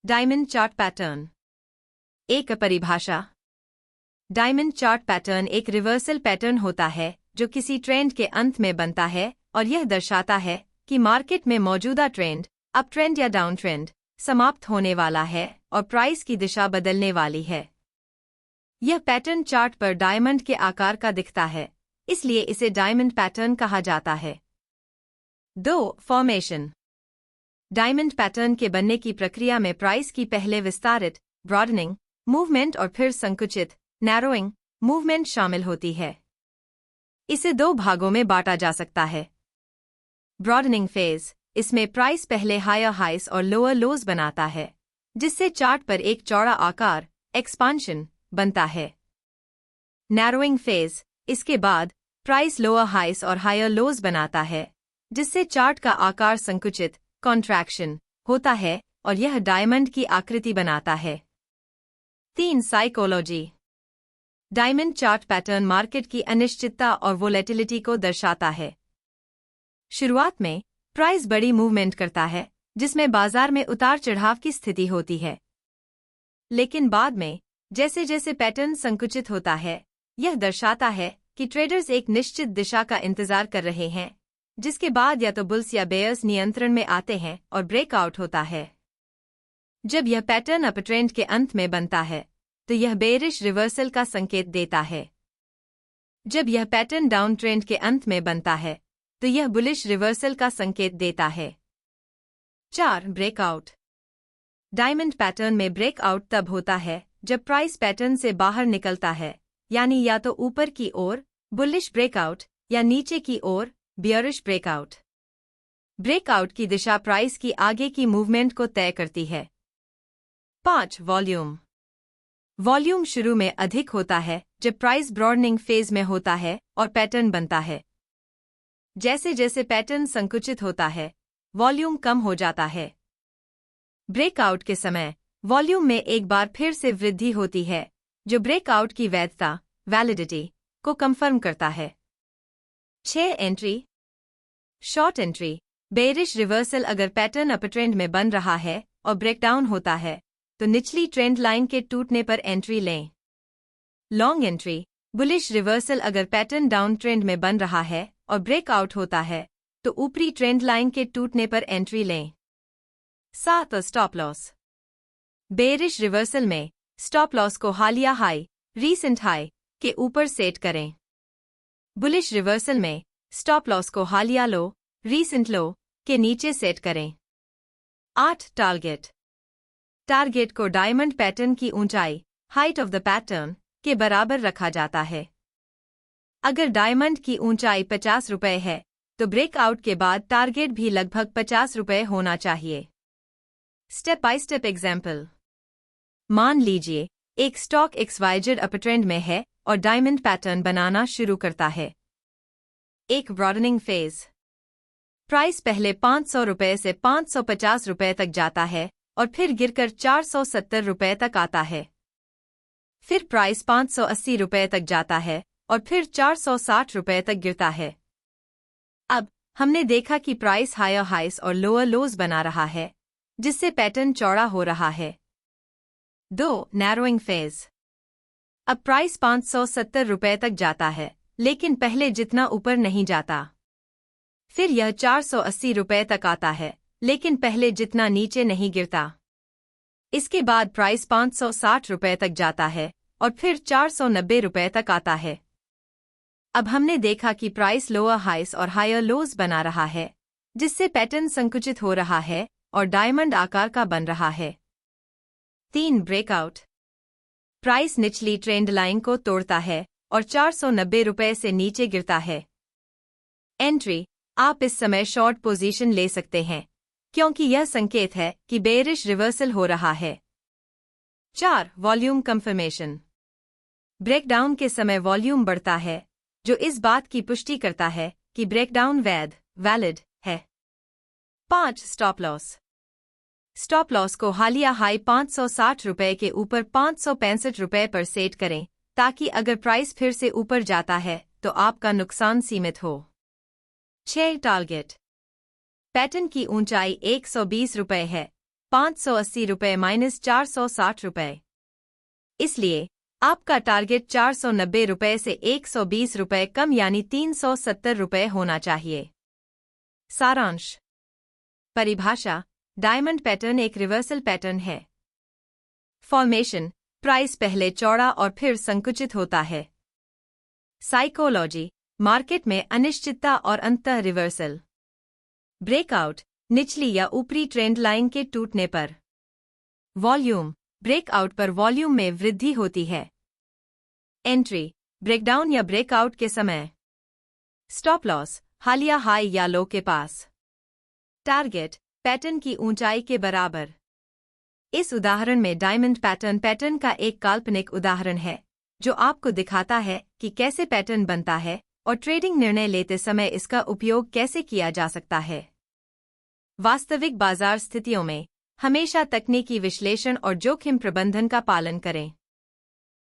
Diamond chart pattern. एक परिभाषा। Diamond chart pattern एक रिवर्सल पैटर्न होता है जो किसी ट्रेंड के अंत में बनता है और यह दर्शाता है कि मार्केट में मौजूदा ट्रेंड, अप ट्रेंड या डाउन ट्रेंड, समाप्त होने वाला है और प्राइस की दिशा बदलने वाली है। यह पैटर्न चार्ट पर डायमंड के आकार का दिखता है, इसलिए इसे डायमंड पैटर्न कहा जाता है। 2. फॉर्मेशन। डायमंड पैटर्न के बनने की प्रक्रिया में प्राइस की पहले विस्तारित, ब्रॉडनिंग मूवमेंट और फिर संकुचित, नैरोइंग मूवमेंट शामिल होती है। इसे 2 भागों में बांटा जा सकता है। ब्रॉडनिंग फेज, इसमें प्राइस पहले हायर हाइस और लोअर लोज बनाता है, जिससे चार्ट पर एक चौड़ा आकार, एक्सपांशन, बनता है। नैरोइंग फेज, इसके बाद प्राइस लोअर हाइस और हायर लोज बनाता है, जिससे चार्ट का आकार संकुचित, कॉन्ट्रैक्शन, होता है और यह डायमंड की आकृति बनाता है। 3. Psychology. Diamond chart pattern market की अनिश्चितता और वोलेटिलिटी को दर्शाता है। शुरुआत में प्राइस बड़ी मूवमेंट करता है, जिसमें बाजार में उतार चढ़ाव की स्थिति होती है। लेकिन बाद में जैसे जैसे पैटर्न संकुचित होता है, यह दर्शाता है कि ट्रेडर्स एक निश्चित दिशा का इंतजार कर रहे हैं, जिसके बाद या तो बुल्स या बेयर्स नियंत्रण में आते हैं और ब्रेकआउट होता है। जब यह पैटर्न अप ट्रेंड के अंत में बनता है, तो यह बेयरिश रिवर्सल का संकेत देता है। जब यह पैटर्न डाउन ट्रेंड के अंत में बनता है, तो यह बुलिश रिवर्सल का संकेत देता है। 4. ब्रेकआउट। डायमंड पैटर्न में ब्रेकआउट तब होता है जब प्राइस पैटर्न से बाहर निकलता है, यानी या तो ऊपर की ओर बुलिश ब्रेकआउट या नीचे की ओर बियरिश ब्रेकआउट। ब्रेकआउट की दिशा प्राइस की आगे की मूवमेंट को तय करती है। 5. वॉल्यूम। वॉल्यूम शुरू में अधिक होता है जब प्राइस ब्रॉडनिंग फेज में होता है और पैटर्न बनता है। जैसे जैसे पैटर्न संकुचित होता है, वॉल्यूम कम हो जाता है। ब्रेकआउट के समय वॉल्यूम में एक बार फिर से वृद्धि होती है, जो ब्रेकआउट की वैधता, वैलिडिटी, को कंफर्म करता है। 6. Entry. Short entry. Bearish reversal अगर पैटर्न अप ट्रेंड में बन रहा है और ब्रेकडाउन होता है, तो निचली ट्रेंड लाइन के टूटने पर एंट्री लें। Long entry. बुलिश रिवर्सल अगर पैटर्न डाउन ट्रेंड में बन रहा है और ब्रेकआउट होता है, तो ऊपरी ट्रेंड लाइन के टूटने पर एंट्री लें। 7. Stop loss. बेयरिश रिवर्सल में स्टॉप लॉस को हालिया हाई, रीसेंट हाई, के ऊपर सेट करें। बुलिश रिवर्सल में स्टॉप लॉस को हालिया लो, रीसेंट लो, के नीचे सेट करें। 8. टारगेट। टारगेट को डायमंड पैटर्न की ऊंचाई, हाइट ऑफ द पैटर्न, के बराबर रखा जाता है। अगर डायमंड की ऊंचाई 50 रुपये है, तो ब्रेकआउट के बाद टारगेट भी लगभग 50 रुपये होना चाहिए। Step by step example. मान लीजिए एक स्टॉक XYZ अपट्रेंड में है और डायमंड पैटर्न बनाना शुरू करता है। एक ब्रॉडनिंग फेज। प्राइस पहले 500 रुपये से 550 रुपये तक जाता है और फिर गिरकर 470 रुपये तक आता है। फिर प्राइस 580 रुपये तक जाता है और फिर 460 रुपये तक गिरता है। अब हमने देखा कि प्राइस हायर हाइस और लोअर लोज बना रहा है, जिससे पैटर्न चौड़ा हो रहा है। 2. Narrowing phase. अब प्राइस 570 रुपये तक जाता है, लेकिन पहले जितना ऊपर नहीं जाता। फिर यह 480 रुपये तक आता है, लेकिन पहले जितना नीचे नहीं गिरता। इसके बाद प्राइस 560 रुपये तक जाता है और फिर 490 रुपये तक आता है। अब हमने देखा कि प्राइस लोअर हाइस और हायर लोज बना रहा है, जिससे पैटर्न संकुचित हो रहा है और डायमंड आकार का बन रहा है। 3. ब्रेकआउट। प्राइस निचली ट्रेंड लाइन को तोड़ता है और 490 रुपये से नीचे गिरता है। एंट्री। आप इस समय शॉर्ट पोजीशन ले सकते हैं, क्योंकि यह संकेत है कि बेयरिश रिवर्सल हो रहा है। 4. Volume confirmation. ब्रेकडाउन के समय वॉल्यूम बढ़ता है, जो इस बात की पुष्टि करता है कि ब्रेकडाउन वैलिड है। 5. Stop loss. स्टॉप लॉस को हालिया हाई 560 रुपये के ऊपर 565 रुपये पर सेट करें, ताकि अगर प्राइस फिर से ऊपर जाता है तो आपका नुकसान सीमित हो। 6. टारगेट। पैटर्न की ऊंचाई 120 रुपये है, ₹580 माइनस ₹460। इसलिए आपका टारगेट ₹490 से ₹120 कम यानी ₹370 होना चाहिए। सारांश। परिभाषा: डायमंड पैटर्न एक रिवर्सल पैटर्न है। फॉर्मेशन: प्राइस पहले चौड़ा और फिर संकुचित होता है। साइकोलॉजी: मार्केट में अनिश्चितता और अंततः रिवर्सल। ब्रेकआउट: निचली या ऊपरी ट्रेंड लाइन के टूटने पर। वॉल्यूम: ब्रेकआउट पर वॉल्यूम में वृद्धि होती है। एंट्री: ब्रेकडाउन या ब्रेकआउट के समय। स्टॉप लॉस: हालिया हाई या लो के पास। टारगेट: पैटर्न की ऊंचाई के बराबर। इस उदाहरण में डायमंड पैटर्न का एक काल्पनिक उदाहरण है जो आपको दिखाता है कि कैसे पैटर्न बनता है और ट्रेडिंग निर्णय लेते समय इसका उपयोग कैसे किया जा सकता है। वास्तविक बाजार स्थितियों में हमेशा तकनीकी विश्लेषण और जोखिम प्रबंधन का पालन करें।